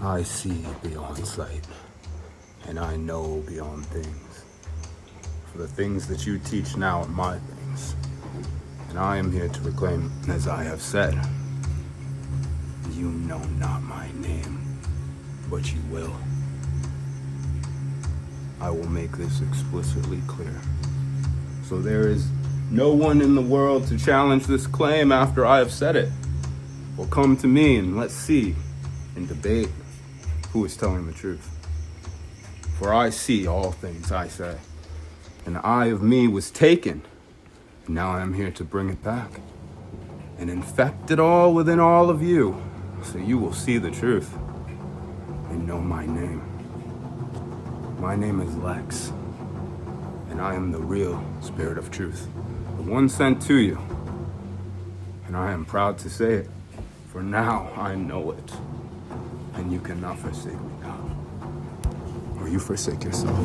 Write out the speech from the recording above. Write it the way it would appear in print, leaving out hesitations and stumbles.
I see beyond sight, and I know beyond things. For the things that you teach now are my things, and I am here to proclaim, as I have said, you know not my name, but you will. I will make this explicitly clear. So there is no one in the world to challenge this claim after I have said it. Well, come to me and let's see and debate who is telling the truth. For I see all things I say. An eye of me was taken, and now I am here to bring it back and infect it all within all of you, so you will see the truth and know my name. My name is Lex, and I am the real Spirit of Truth, the one sent to you. And I am proud to say it, for now I know it, and you cannot forsake me now, or you forsake yourself.